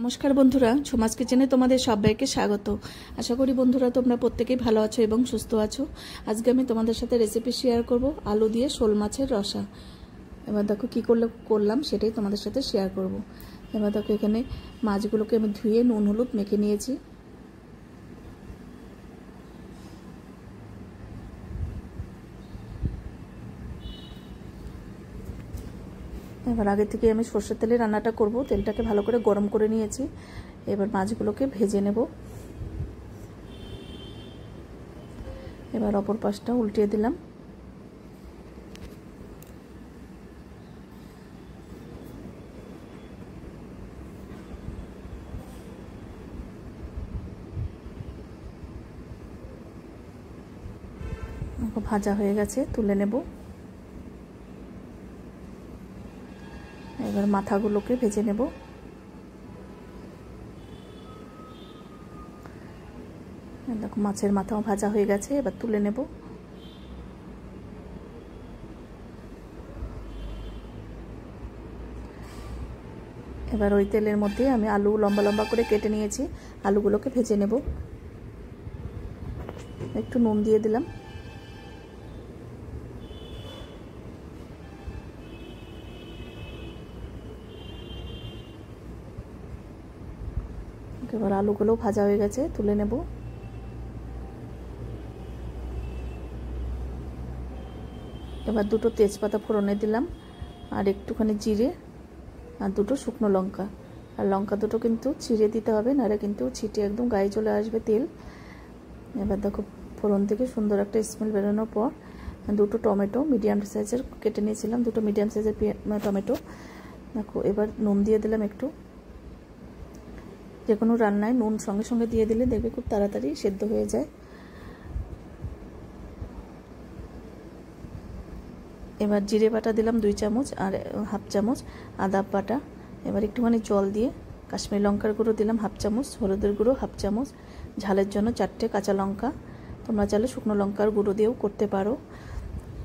নমস্কার বন্ধুরা, ঝুমাস কিচেনে তোমাদের সবাইকে স্বাগত। আশা করি বন্ধুরা তোমরা প্রত্যেকেই ভালো আছো এবং সুস্থ আছো। আজকে আমি তোমাদের সাথে রেসিপি শেয়ার করব আলু দিয়ে শোল মাছের রসা। এবার দেখো কী করলাম সেটাই তোমাদের সাথে শেয়ার করব। এবার দেখো এখানে মাছগুলোকে আমি ধুয়ে নুন হলুদ মেখে নিয়েছি। এবার আগে থেকে আমি সর্ষের তেলে রান্নাটা করব। তেলটাকে ভালো করে গরম করে নিয়েছি। এবার মাছগুলোকে ভেজে নেব। এবার অপর পাশটা উল্টিয়ে দিলাম। ভাজা হয়ে গেছে, তুলে নেব। এবার মাথাগুলোকে ভেজে নেব। দেখো মাছের মাথাও ভাজা হয়ে গেছে, এবার তুলে নেব। এবার ওই তেলের মধ্যে আমি আলু লম্বা লম্বা করে কেটে নিয়েছি, আলুগুলোকে ভেজে নেব। একটু নুন দিয়ে দিলাম। এবার আলুগুলো ভাজা হয়ে গেছে, তুলে নেব। এবার দুটো তেজপাতা ফোড়নে দিলাম, আর একটুখানি জিরে, আর দুটো শুকনো লঙ্কা। আর লঙ্কা দুটো কিন্তু ছিঁড়ে দিতে হবে, নাহলে কিন্তু ছিটে একদম গায়ে চলে আসবে তেল। এবার দেখো ফোড়ন থেকে সুন্দর একটা স্মেল বেরোনোর পর দুটো টমেটো মিডিয়াম সাইজের কেটে নিয়েছিলাম, দুটো মিডিয়াম সাইজের টমেটো। দেখো এবার নুন দিয়ে দিলাম একটু। যে কোনো রান্নায় নুন সঙ্গে সঙ্গে দিয়ে দিলে দেখবে খুব তাড়াতাড়ি সেদ্ধ হয়ে যায়। এবার জিরে বাটা দিলাম 2 চামচ, আর হাফ চামচ আদা বাটা। এবার একটুখানি জল দিয়ে কাশ্মীরি লঙ্কার গুঁড়ো দিলাম হাফ চামচ, হলুদের গুঁড়ো হাফ চামচ, ঝালের জন্য 4টে কাঁচা লঙ্কা। তোমরা চাইলে শুকনো লঙ্কার গুঁড়ো দিয়েও করতে পারো।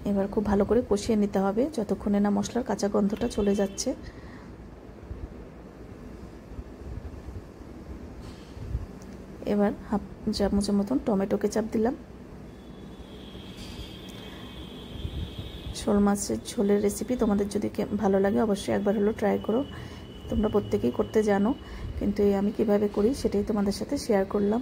এবার খুব ভালো করে কষিয়ে নিতে হবে যতক্ষণে না মশলার কাঁচা গন্ধটা চলে যাচ্ছে। এবার হাফ চামচের মতন টমেটো কেচাপ দিলাম। শোল মাছের ঝোলের রেসিপি তোমাদের যদি ভালো লাগে অবশ্যই একবার হলো ট্রাই করো। তোমরা প্রত্যেকেই করতে জানো, কিন্তু আমি কিভাবে করি সেটাই তোমাদের সাথে শেয়ার করলাম।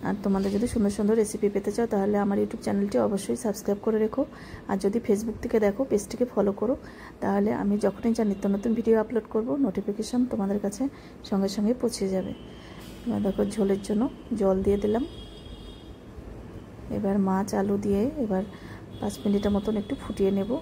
আর তোমাদের যদি সুন্দর সুন্দর রেসিপি পেতে চাও তাহলে আমার ইউটিউব চ্যানেলটি অবশ্যই সাবস্ক্রাইব করে রেখো। আর যদি ফেসবুক থেকে দেখো পেজটিকে ফলো করো, তাহলে আমি যখনই যা নিত্য নতুন ভিডিও আপলোড করব নোটিফিকেশান তোমাদের কাছে সঙ্গে সঙ্গে পৌঁছে যাবে। এবার দেখো ঝোলের জন্য জল দিয়ে দিলাম। এবার মাছ আলু দিয়ে এবার 5 মিনিটের মতন একটু ফুটিয়ে নেব।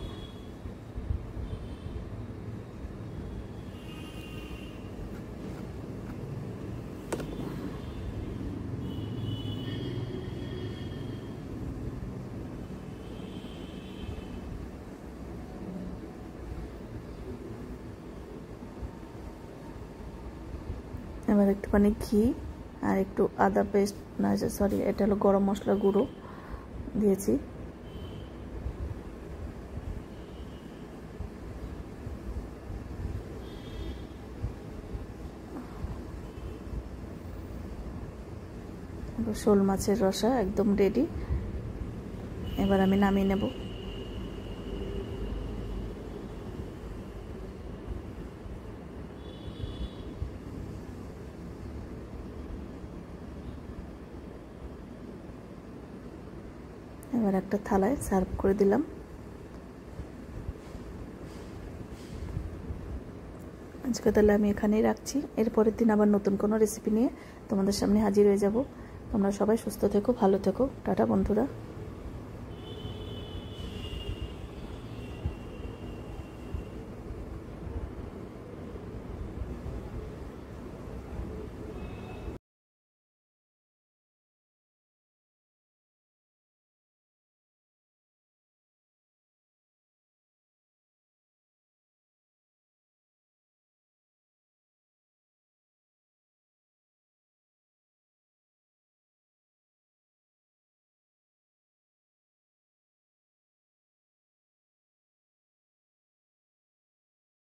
এবার একটুখানি ঘি আর একটু আদা পেস্ট, না সরি এটা হলো গরম মশলা গুঁড়ো দিয়েছি। শোল মাছের রসা একদম রেডি। এবার আমি নামিয়ে নেব। এবার একটা থালায় সার্ভ করে দিলাম। আজকে তাহলে আমি এখানেই রাখছি। এরপরের দিন আবার নতুন কোনো রেসিপি নিয়ে তোমাদের সামনে হাজির হয়ে যাব। তোমরা সবাই সুস্থ থেকো, ভালো থেকো। টাটা বন্ধুরা।